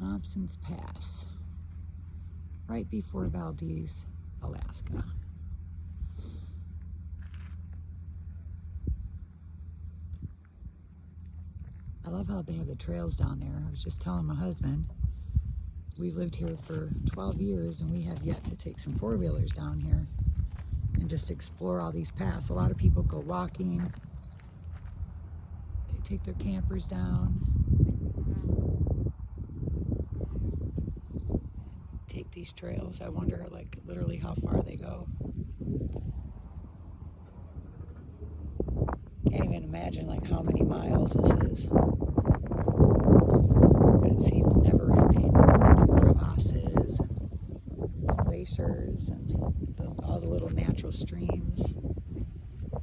Thompson's Pass, right before Valdez, Alaska. I love how they have the trails down there. I was just telling my husband, we've lived here for 12 years and we have yet to take some four-wheelers down here and just explore all these paths. A lot of people go walking, they take their campers down, take these trails. I wonder, like, literally how far they go. Can't even imagine, like, how many miles this is. But it seems never ending. The crevasses and the glaciers and all the little natural streams,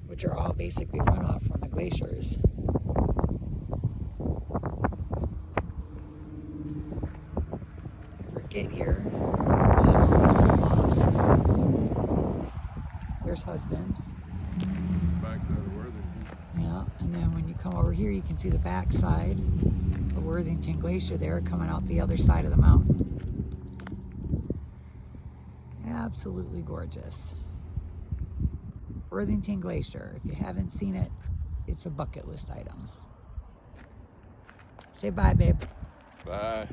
which are all basically runoff from the glaciers. Get here, we'll have all these pull-offs. There's husband. Backside of Worthington. Yeah, and then when you come over here, you can see the backside of Worthington Glacier there coming out the other side of the mountain. Absolutely gorgeous. Worthington Glacier. If you haven't seen it, it's a bucket list item. Say bye, babe. Bye.